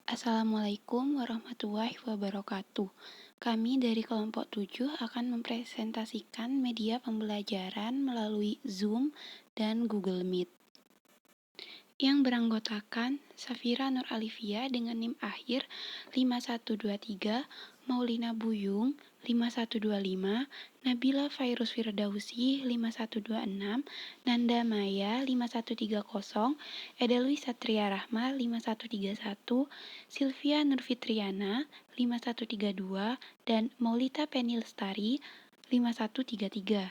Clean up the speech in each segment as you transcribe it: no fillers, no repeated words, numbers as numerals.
Assalamualaikum warahmatullahi wabarakatuh. Kami dari kelompok 7 akan mempresentasikan media pembelajaran melalui Zoom dan Google Meet. Yang beranggotakan Safira Nur Alifia dengan NIM akhir 5123, Maulina Buyung 5125, Nabila Fairuz Firdausi 5126, Nanda Maya 5130, Edelwi Satria Rahma 5131, Sylvia Nurfitriana 5132, dan Maulita Penny Lestari 5133.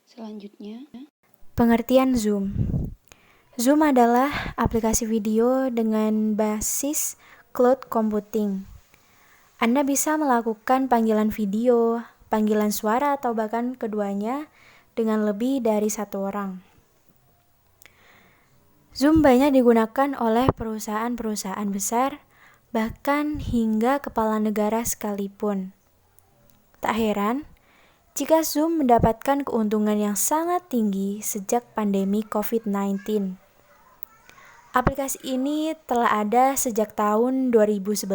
Selanjutnya, Pengertian Zoom. Zoom adalah aplikasi video dengan basis cloud computing. Anda bisa melakukan panggilan video, panggilan suara, atau bahkan keduanya dengan lebih dari satu orang. Zoom banyak digunakan oleh perusahaan-perusahaan besar, bahkan hingga kepala negara sekalipun. Tak heran jika Zoom mendapatkan keuntungan yang sangat tinggi sejak pandemi COVID-19. Aplikasi ini telah ada sejak tahun 2011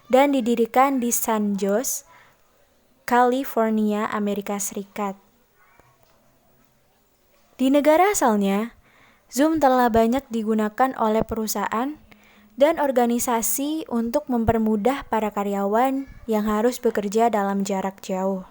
dan didirikan di San Jose, California, Amerika Serikat. Di negara asalnya, Zoom telah banyak digunakan oleh perusahaan dan organisasi untuk mempermudah para karyawan yang harus bekerja dalam jarak jauh.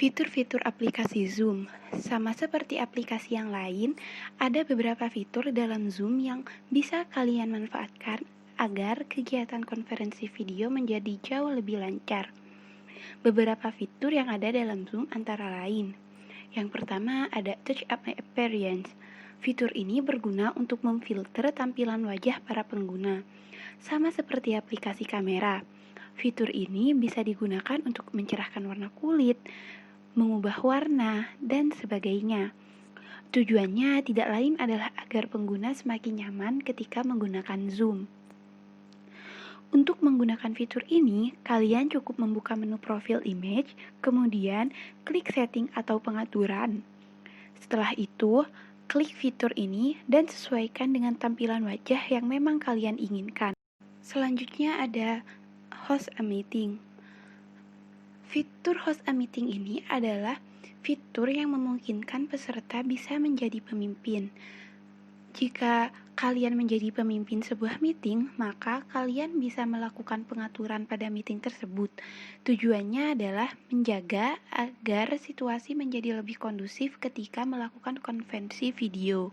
fitur-fitur aplikasi Zoom. Sama seperti aplikasi yang lain, ada beberapa fitur dalam Zoom yang bisa kalian manfaatkan agar kegiatan konferensi video menjadi jauh lebih lancar. Beberapa fitur yang ada dalam Zoom antara lain. Yang pertama ada Touch Up My Appearance. Fitur ini berguna untuk memfilter tampilan wajah para pengguna. Sama seperti aplikasi kamera. Fitur ini bisa digunakan untuk mencerahkan warna kulit, mengubah warna, dan sebagainya. Tujuannya tidak lain adalah agar pengguna semakin nyaman ketika menggunakan Zoom. Untuk menggunakan fitur ini, kalian cukup membuka menu profil image, kemudian klik setting atau pengaturan. Setelah itu, klik fitur ini dan sesuaikan dengan tampilan wajah yang memang kalian inginkan. Selanjutnya ada Host a Meeting. Fitur Host a Meeting ini adalah fitur yang memungkinkan peserta bisa menjadi pemimpin. Jika kalian menjadi pemimpin sebuah meeting, maka kalian bisa melakukan pengaturan pada meeting tersebut. Tujuannya adalah menjaga agar situasi menjadi lebih kondusif ketika melakukan konferensi video.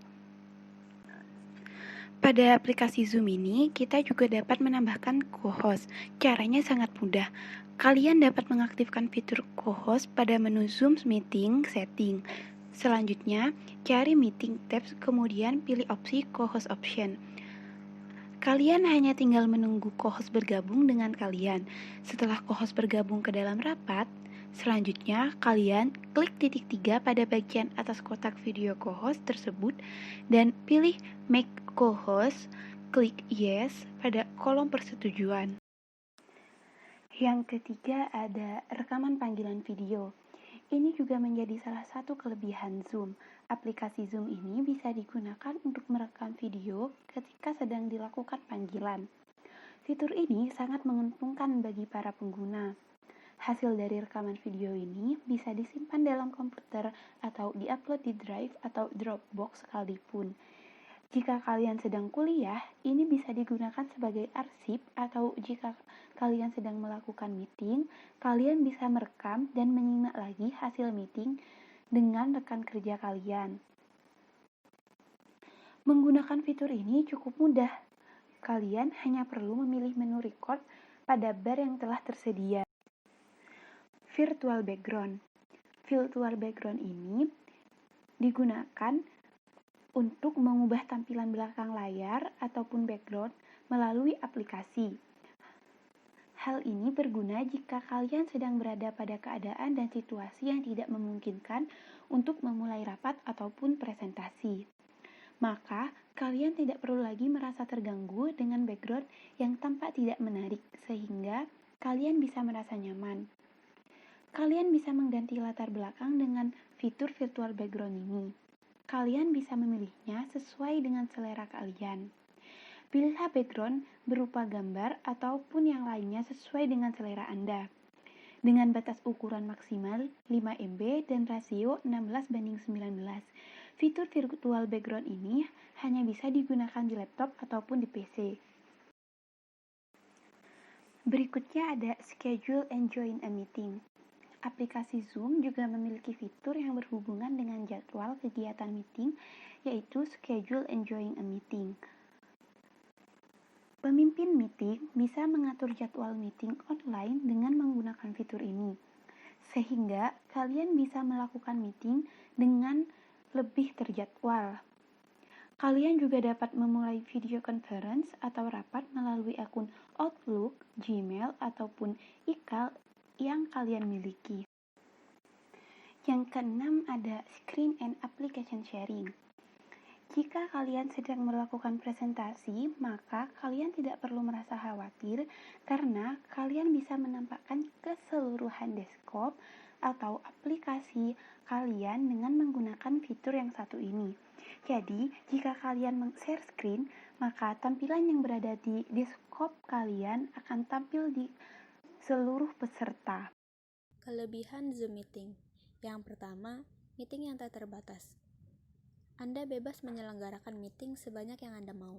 Pada aplikasi Zoom ini, kita juga dapat menambahkan co-host. Caranya sangat mudah. Kalian dapat mengaktifkan fitur co-host pada menu Zoom Meeting Setting. Selanjutnya, cari Meeting Tabs, kemudian pilih opsi Co-host Option. Kalian hanya tinggal menunggu co-host bergabung dengan kalian. Setelah co-host bergabung ke dalam rapat, selanjutnya kalian klik titik 3 pada bagian atas kotak video co-host tersebut dan pilih Make Co-host, klik Yes pada kolom persetujuan. Yang ketiga ada rekaman panggilan video. Ini juga menjadi salah satu kelebihan Zoom. Aplikasi Zoom ini bisa digunakan untuk merekam video ketika sedang dilakukan panggilan. Fitur ini sangat menguntungkan bagi para pengguna. Hasil dari rekaman video ini bisa disimpan dalam komputer atau diupload di Drive atau Dropbox sekalipun. Jika kalian sedang kuliah, ini bisa digunakan sebagai arsip, atau jika kalian sedang melakukan meeting, kalian bisa merekam dan menyimak lagi hasil meeting dengan rekan kerja kalian. Menggunakan fitur ini cukup mudah. Kalian hanya perlu memilih menu record pada bar yang telah tersedia. Virtual background. Virtual background ini digunakan untuk mengubah tampilan belakang layar ataupun background melalui aplikasi. Hal ini berguna jika kalian sedang berada pada keadaan dan situasi yang tidak memungkinkan untuk memulai rapat ataupun presentasi. Maka, kalian tidak perlu lagi merasa terganggu dengan background yang tampak tidak menarik, sehingga kalian bisa merasa nyaman. Kalian bisa mengganti latar belakang dengan fitur virtual background ini. Kalian bisa memilihnya sesuai dengan selera kalian. Pilihlah background berupa gambar ataupun yang lainnya sesuai dengan selera Anda. Dengan batas ukuran maksimal 5 MB dan rasio 16:19. Fitur virtual background ini hanya bisa digunakan di laptop ataupun di PC. Berikutnya ada Schedule and Join a Meeting. Aplikasi Zoom juga memiliki fitur yang berhubungan dengan jadwal kegiatan meeting, yaitu Schedule and Join a Meeting. Pemimpin meeting bisa mengatur jadwal meeting online dengan menggunakan fitur ini, sehingga kalian bisa melakukan meeting dengan lebih terjadwal. Kalian juga dapat memulai video conference atau rapat melalui akun Outlook, Gmail, ataupun email yang kalian miliki. Yang keenam ada Screen and Application Sharing. Jika kalian sedang melakukan presentasi, maka kalian tidak perlu merasa khawatir karena kalian bisa menampakkan keseluruhan desktop atau aplikasi kalian dengan menggunakan fitur yang satu ini. Jadi, jika kalian share screen, maka tampilan yang berada di desktop kalian akan tampil di seluruh peserta. Kelebihan Zoom Meeting. Yang pertama, meeting yang tak terbatas. Anda bebas menyelenggarakan meeting sebanyak yang Anda mau.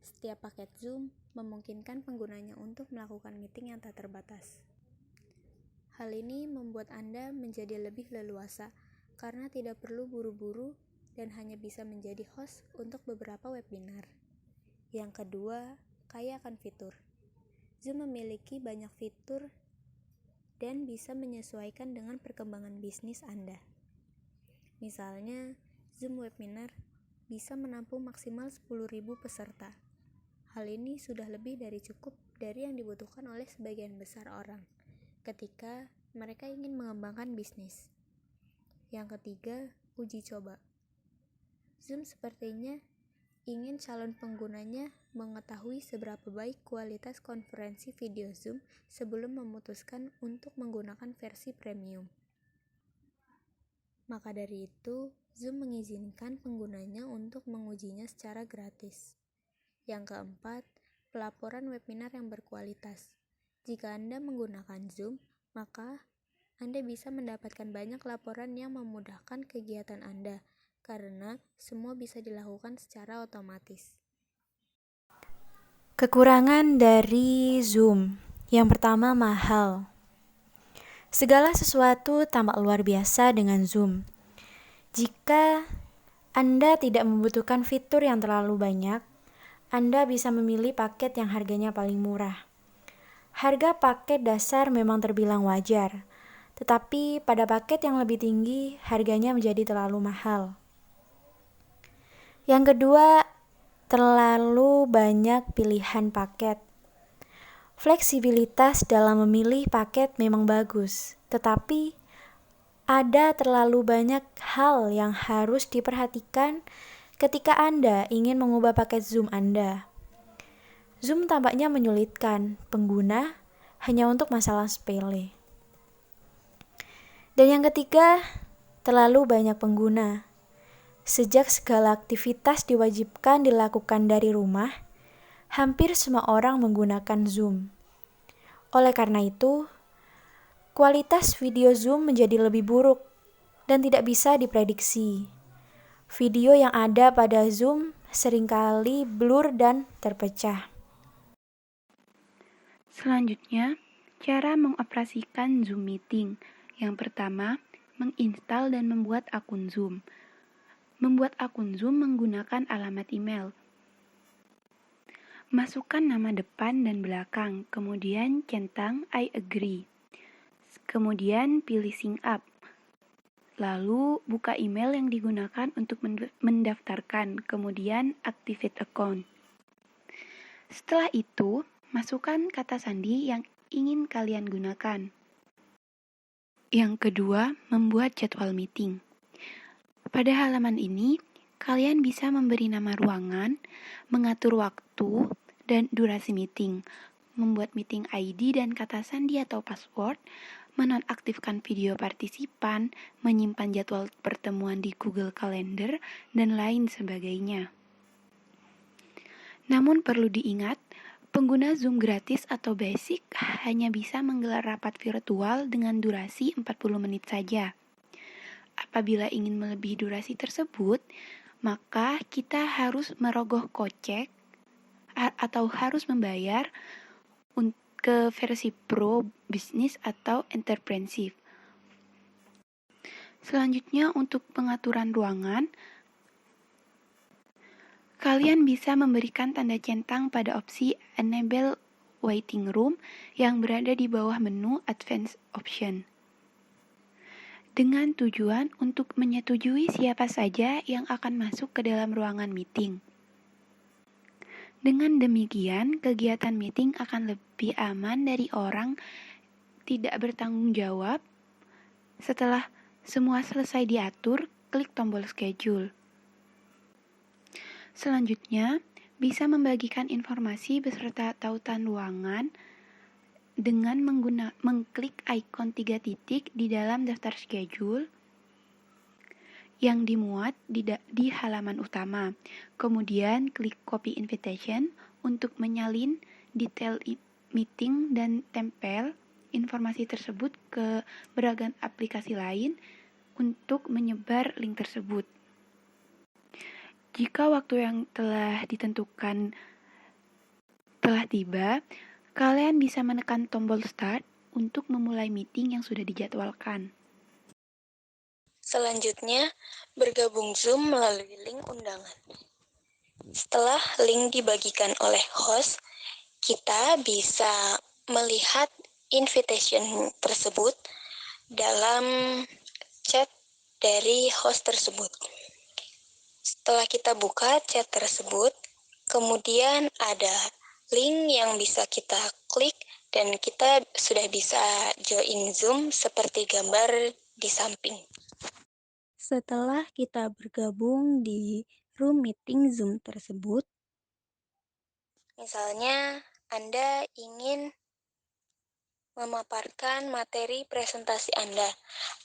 Setiap paket Zoom memungkinkan penggunanya untuk melakukan meeting yang tak terbatas. Hal ini membuat Anda menjadi lebih leluasa karena tidak perlu buru-buru dan hanya bisa menjadi host untuk beberapa webinar. Yang kedua, kaya akan fitur. Zoom memiliki banyak fitur dan bisa menyesuaikan dengan perkembangan bisnis Anda. Misalnya, Zoom Webinar bisa menampung maksimal 10.000 peserta. Hal ini sudah lebih dari cukup dari yang dibutuhkan oleh sebagian besar orang ketika mereka ingin mengembangkan bisnis. Yang ketiga, uji coba. Zoom sepertinya ingin calon penggunanya mengetahui seberapa baik kualitas konferensi video Zoom sebelum memutuskan untuk menggunakan versi premium. Maka dari itu, Zoom mengizinkan penggunanya untuk mengujinya secara gratis. Yang keempat, pelaporan webinar yang berkualitas. Jika Anda menggunakan Zoom, maka Anda bisa mendapatkan banyak laporan yang memudahkan kegiatan Anda, karena semua bisa dilakukan secara otomatis. Kekurangan dari Zoom. Yang pertama, mahal. Segala sesuatu tampak luar biasa dengan Zoom. Jika Anda tidak membutuhkan fitur yang terlalu banyak, Anda bisa memilih paket yang harganya paling murah. Harga paket dasar memang terbilang wajar, tetapi pada paket yang lebih tinggi, harganya menjadi terlalu mahal. Yang kedua, terlalu banyak pilihan paket. Fleksibilitas dalam memilih paket memang bagus, tetapi ada terlalu banyak hal yang harus diperhatikan ketika Anda ingin mengubah paket Zoom Anda. Zoom tampaknya menyulitkan pengguna hanya untuk masalah sepele. Dan yang ketiga, terlalu banyak pengguna. Sejak segala aktivitas diwajibkan dilakukan dari rumah, hampir semua orang menggunakan Zoom. Oleh karena itu, kualitas video Zoom menjadi lebih buruk dan tidak bisa diprediksi. Video yang ada pada Zoom seringkali blur dan terpecah. Selanjutnya, cara mengoperasikan Zoom Meeting. Yang pertama, menginstal dan membuat akun Zoom. Membuat akun Zoom menggunakan alamat email. Masukkan nama depan dan belakang, kemudian centang I agree. Kemudian pilih sign up. Lalu buka email yang digunakan untuk mendaftarkan, kemudian activate account. Setelah itu, masukkan kata sandi yang ingin kalian gunakan. Yang kedua, membuat jadwal meeting. Pada halaman ini, kalian bisa memberi nama ruangan, mengatur waktu dan durasi meeting, membuat meeting ID dan kata sandi atau password, menonaktifkan video partisipan, menyimpan jadwal pertemuan di Google Calendar, dan lain sebagainya. Namun perlu diingat, pengguna Zoom gratis atau basic hanya bisa menggelar rapat virtual dengan durasi 40 menit saja. Apabila ingin melebihi durasi tersebut, maka kita harus merogoh kocek atau harus membayar ke versi Pro, Business, atau Enterprise. Selanjutnya untuk pengaturan ruangan, kalian bisa memberikan tanda centang pada opsi Enable Waiting Room yang berada di bawah menu Advanced Option. Dengan tujuan untuk menyetujui siapa saja yang akan masuk ke dalam ruangan meeting. Dengan demikian, kegiatan meeting akan lebih aman dari orang tidak bertanggung jawab. Setelah semua selesai diatur, klik tombol schedule. Selanjutnya, bisa membagikan informasi beserta tautan ruangan dengan mengklik ikon 3 titik di dalam daftar schedule yang dimuat di halaman utama. Kemudian klik copy invitation untuk menyalin detail meeting dan tempel informasi tersebut ke beragam aplikasi lain untuk menyebar link tersebut. Jika waktu yang telah ditentukan telah tiba, kalian bisa menekan tombol start untuk memulai meeting yang sudah dijadwalkan. Selanjutnya, bergabung Zoom melalui link undangan. Setelah link dibagikan oleh host, kita bisa melihat invitation tersebut dalam chat dari host tersebut. Setelah kita buka chat tersebut, kemudian ada link yang bisa kita klik dan kita sudah bisa join Zoom seperti gambar di samping. Setelah kita bergabung di room meeting Zoom tersebut, misalnya Anda ingin memaparkan materi presentasi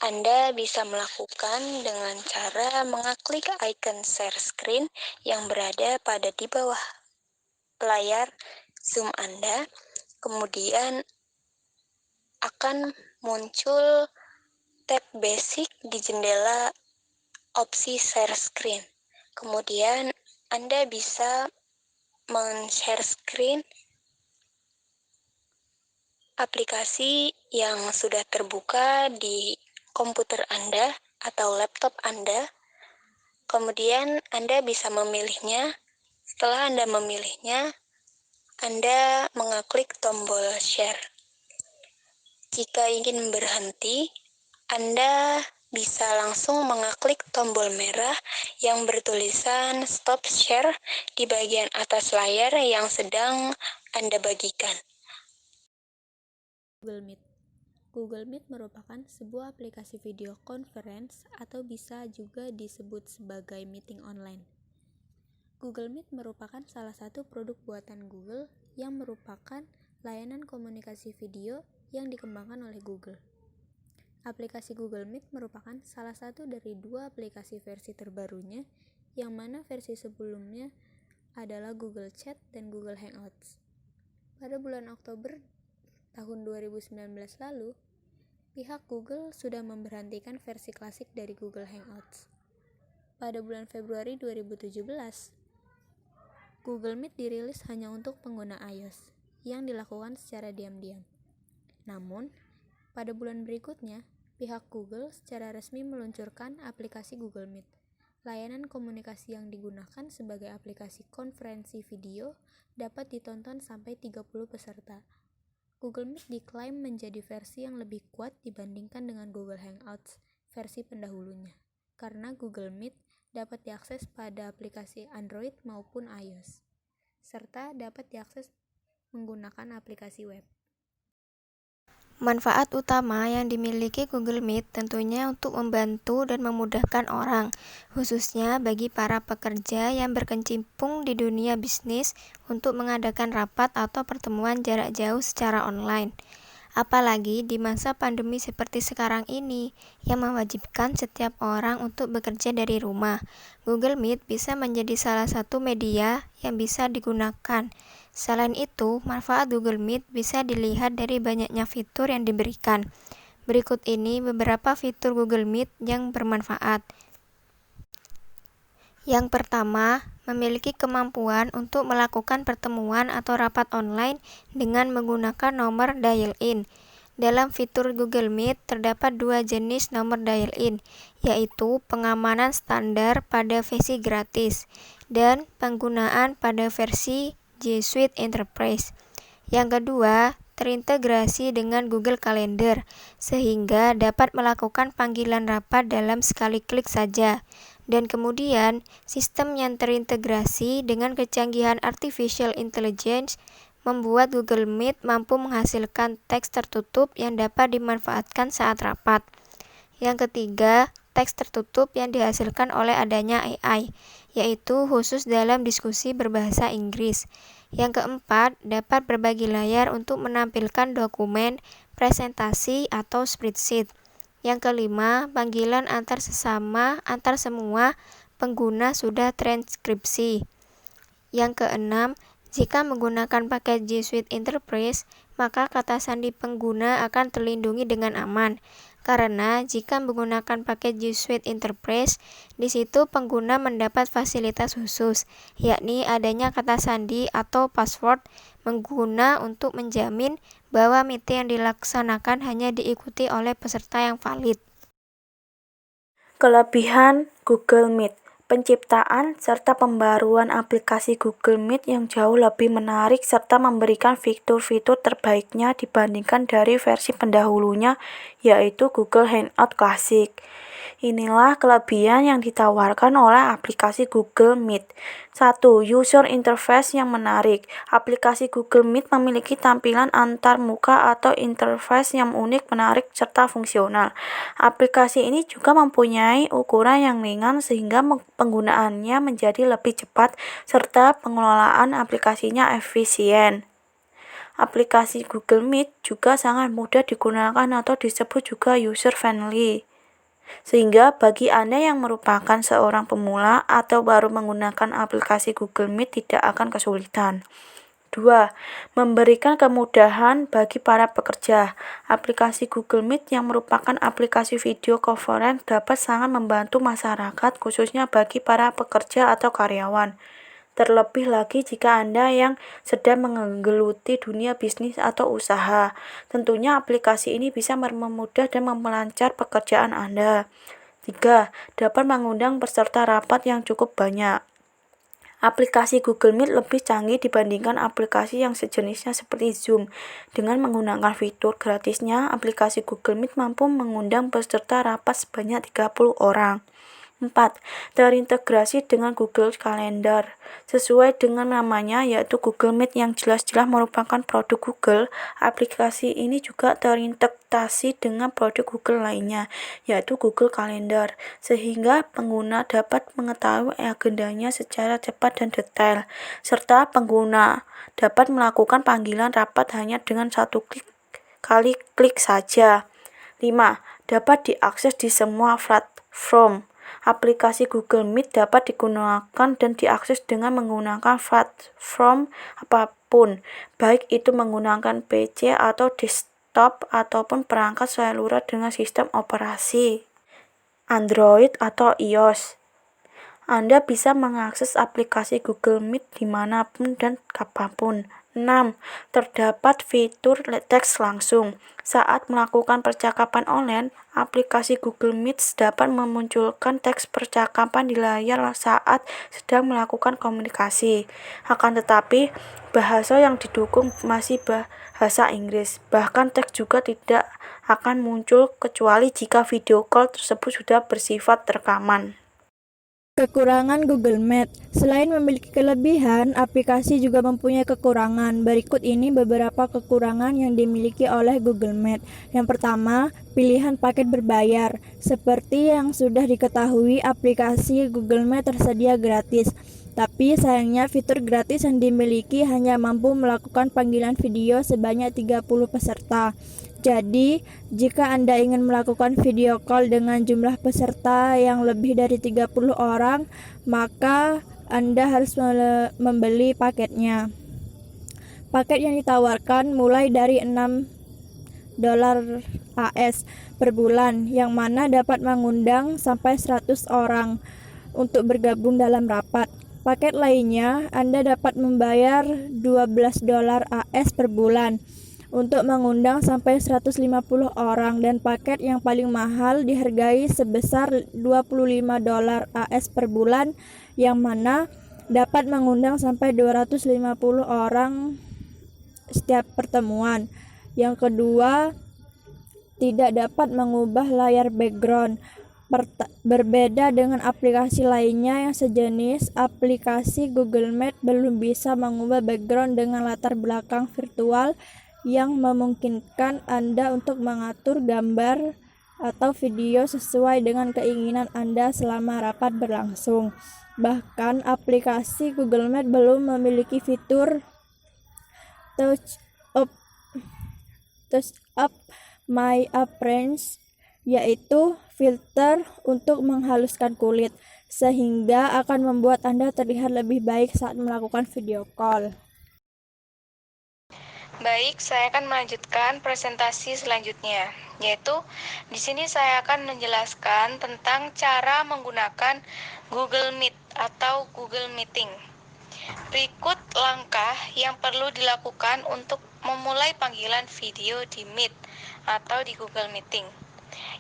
Anda bisa melakukan dengan cara mengklik icon share screen yang berada pada di bawah layar Zoom Anda, kemudian akan muncul tab basic di jendela opsi share screen. Kemudian Anda bisa men-share screen aplikasi yang sudah terbuka di komputer Anda atau laptop Anda. Kemudian Anda bisa memilihnya. Setelah Anda memilihnya, Anda mengklik tombol share. Jika ingin berhenti, Anda bisa langsung mengklik tombol merah yang bertulisan stop share di bagian atas layar yang sedang Anda bagikan. Google Meet. Google Meet merupakan sebuah aplikasi video conference atau bisa juga disebut sebagai meeting online. Google Meet merupakan salah satu produk buatan Google yang merupakan layanan komunikasi video yang dikembangkan oleh Google. Aplikasi Google Meet merupakan salah satu dari 2 aplikasi versi terbarunya, yang mana versi sebelumnya adalah Google Chat dan Google Hangouts. Pada bulan Oktober tahun 2019 lalu, pihak Google sudah memberhentikan versi klasik dari Google Hangouts. Pada bulan Februari 2017, Google Meet dirilis hanya untuk pengguna iOS, yang dilakukan secara diam-diam. Namun, pada bulan berikutnya, pihak Google secara resmi meluncurkan aplikasi Google Meet, layanan komunikasi yang digunakan sebagai aplikasi konferensi video dapat ditonton sampai 30 peserta. Google Meet diklaim menjadi versi yang lebih kuat dibandingkan dengan Google Hangouts versi pendahulunya, karena Google Meet dapat diakses pada aplikasi Android maupun iOS, serta dapat diakses menggunakan aplikasi web. Manfaat utama yang dimiliki Google Meet tentunya untuk membantu dan memudahkan orang, khususnya bagi para pekerja yang berkecimpung di dunia bisnis untuk mengadakan rapat atau pertemuan jarak jauh secara online. Apalagi di masa pandemi seperti sekarang ini, yang mewajibkan setiap orang untuk bekerja dari rumah. Google Meet bisa menjadi salah satu media yang bisa digunakan. Selain itu, manfaat Google Meet bisa dilihat dari banyaknya fitur yang diberikan. Berikut ini beberapa fitur Google Meet yang bermanfaat. Yang pertama, memiliki kemampuan untuk melakukan pertemuan atau rapat online dengan menggunakan nomor dial-in. Dalam fitur Google Meet terdapat dua jenis nomor dial-in, yaitu pengamanan standar pada versi gratis dan penggunaan pada versi G Suite Enterprise. Yang kedua, terintegrasi dengan Google Calendar, sehingga dapat melakukan panggilan rapat dalam sekali klik saja. Dan kemudian, sistem yang terintegrasi dengan kecanggihan artificial intelligence membuat Google Meet mampu menghasilkan teks tertutup yang dapat dimanfaatkan saat rapat. Yang ketiga, teks tertutup yang dihasilkan oleh adanya AI, yaitu khusus dalam diskusi berbahasa Inggris. Yang keempat, dapat berbagi layar untuk menampilkan dokumen, presentasi, atau spreadsheet. Yang kelima, panggilan antar semua pengguna sudah transkripsi. Yang keenam, jika menggunakan paket G Suite Enterprise, maka kata sandi pengguna akan terlindungi dengan aman. Karena jika menggunakan paket G Suite Enterprise, di situ pengguna mendapat fasilitas khusus, yakni adanya kata sandi atau password pengguna untuk menjamin bahwa meeting yang dilaksanakan hanya diikuti oleh peserta yang valid. Kelebihan Google Meet. Penciptaan serta pembaruan aplikasi Google Meet yang jauh lebih menarik serta memberikan fitur-fitur terbaiknya dibandingkan dari versi pendahulunya, yaitu Google Hangout Classic. Inilah kelebihan yang ditawarkan oleh aplikasi Google Meet. 1. User interface yang menarik. Aplikasi Google Meet memiliki tampilan antar muka atau interface yang unik, menarik, serta fungsional. Aplikasi ini juga mempunyai ukuran yang ringan sehingga penggunaannya menjadi lebih cepat serta pengelolaan aplikasinya efisien. Aplikasi Google Meet juga sangat mudah digunakan atau disebut juga user-friendly. Sehingga bagi Anda yang merupakan seorang pemula atau baru menggunakan aplikasi Google Meet tidak akan kesulitan. 2. Memberikan kemudahan bagi para pekerja. Aplikasi Google Meet yang merupakan aplikasi video conference dapat sangat membantu masyarakat, khususnya bagi para pekerja atau karyawan. Terlebih lagi jika Anda yang sedang menggeluti dunia bisnis atau usaha. Tentunya aplikasi ini bisa mempermudah dan memelancar pekerjaan Anda. 3. Dapat mengundang peserta rapat yang cukup banyak. Aplikasi Google Meet lebih canggih dibandingkan aplikasi yang sejenisnya seperti Zoom. Dengan menggunakan fitur gratisnya, aplikasi Google Meet mampu mengundang peserta rapat sebanyak 30 orang. 4. Terintegrasi dengan Google Calendar. Sesuai dengan namanya, yaitu Google Meet yang jelas-jelas merupakan produk Google, aplikasi ini juga terintegrasi dengan produk Google lainnya, yaitu Google Calendar, sehingga pengguna dapat mengetahui agendanya secara cepat dan detail, serta pengguna dapat melakukan panggilan rapat hanya dengan satu kali klik saja. 5. Dapat diakses di semua platform. Aplikasi Google Meet dapat digunakan dan diakses dengan menggunakan platform apapun, baik itu menggunakan PC atau desktop ataupun perangkat seluler dengan sistem operasi Android atau iOS. Anda bisa mengakses aplikasi Google Meet dimanapun dan kapanpun. 6. Terdapat fitur teks langsung. Saat melakukan percakapan online, aplikasi Google Meet dapat memunculkan teks percakapan di layar saat sedang melakukan komunikasi. Akan tetapi, bahasa yang didukung masih bahasa Inggris. Bahkan teks juga tidak akan muncul kecuali jika video call tersebut sudah bersifat rekaman. Kekurangan Google Meet. Selain memiliki kelebihan, aplikasi juga mempunyai kekurangan. Berikut ini beberapa kekurangan yang dimiliki oleh Google Meet. Yang pertama, pilihan paket berbayar. Seperti yang sudah diketahui, aplikasi Google Meet tersedia gratis. Tapi sayangnya fitur gratis yang dimiliki hanya mampu melakukan panggilan video sebanyak 30 peserta. Jadi, jika Anda ingin melakukan video call dengan jumlah peserta yang lebih dari 30 orang, maka Anda harus membeli paketnya. Paket yang ditawarkan mulai dari $6 AS per bulan, yang mana dapat mengundang sampai 100 orang untuk bergabung dalam rapat. Paket lainnya, Anda dapat membayar $12 AS per bulan untuk mengundang sampai 150 orang, dan paket yang paling mahal dihargai sebesar $25 AS per bulan, yang mana dapat mengundang sampai 250 orang setiap pertemuan. Yang kedua, tidak dapat mengubah layar background. Berbeda dengan aplikasi lainnya yang sejenis, aplikasi Google Meet belum bisa mengubah background dengan latar belakang virtual yang memungkinkan Anda untuk mengatur gambar atau video sesuai dengan keinginan Anda selama rapat berlangsung. Bahkan aplikasi Google Meet belum memiliki fitur Touch Up My Appearance, yaitu filter untuk menghaluskan kulit, sehingga akan membuat Anda terlihat lebih baik saat melakukan video call. Baik, saya akan melanjutkan presentasi selanjutnya, yaitu di sini saya akan menjelaskan tentang cara menggunakan Google Meet atau Google Meeting. Berikut langkah yang perlu dilakukan untuk memulai panggilan video di Meet atau di Google Meeting.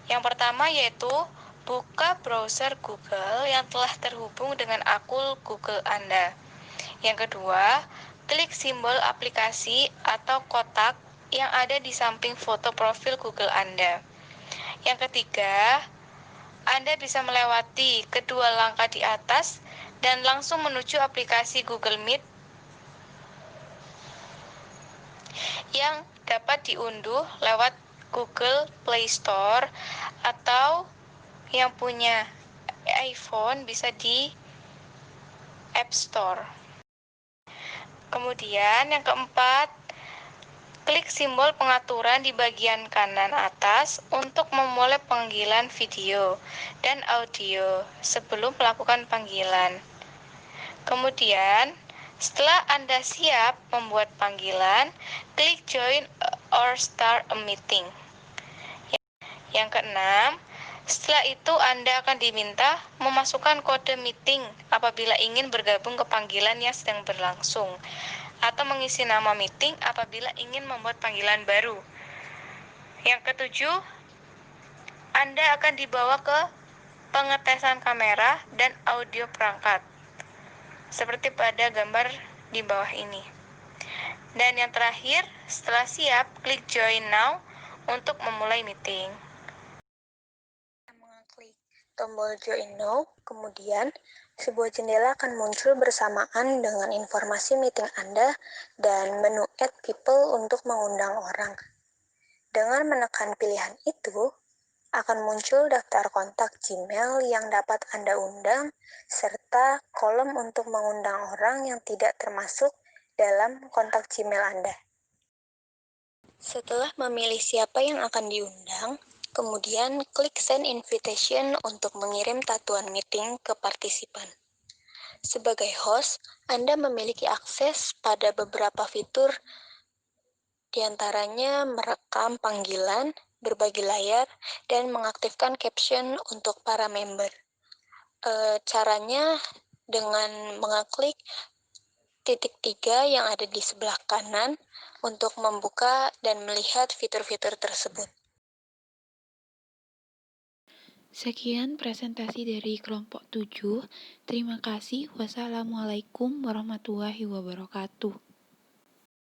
Yang pertama yaitu buka browser Google yang telah terhubung dengan akun Google Anda. Yang kedua, klik simbol aplikasi atau kotak yang ada di samping foto profil Google Anda. Yang ketiga, Anda bisa melewati kedua langkah di atas dan langsung menuju aplikasi Google Meet yang dapat diunduh lewat Google Play Store, atau yang punya iPhone bisa di App Store. Kemudian yang keempat, klik simbol pengaturan di bagian kanan atas untuk memulai panggilan video dan audio sebelum melakukan panggilan. Kemudian, setelah Anda siap membuat panggilan, klik Join or Start a Meeting. Yang keenam, setelah itu Anda akan diminta memasukkan kode meeting apabila ingin bergabung ke panggilan yang sedang berlangsung, atau mengisi nama meeting apabila ingin membuat panggilan baru. Yang ketujuh, Anda akan dibawa ke pengetesan kamera dan audio perangkat, seperti pada gambar di bawah ini. Dan yang terakhir, setelah siap, klik Join Now untuk memulai meeting. Mengklik tombol Join Now, kemudian sebuah jendela akan muncul bersamaan dengan informasi meeting Anda dan menu Add People untuk mengundang orang. Dengan menekan pilihan itu, akan muncul daftar kontak Gmail yang dapat Anda undang, serta kolom untuk mengundang orang yang tidak termasuk dalam kontak Gmail Anda. Setelah memilih siapa yang akan diundang, kemudian klik Send Invitation untuk mengirim tatuan meeting ke partisipan. Sebagai host, Anda memiliki akses pada beberapa fitur, diantaranya merekam panggilan, berbagi layar, dan mengaktifkan caption untuk para member. Caranya dengan mengklik titik 3 yang ada di sebelah kanan untuk membuka dan melihat fitur-fitur tersebut. Sekian presentasi dari kelompok 7. Terima kasih. Wassalamualaikum warahmatullahi wabarakatuh.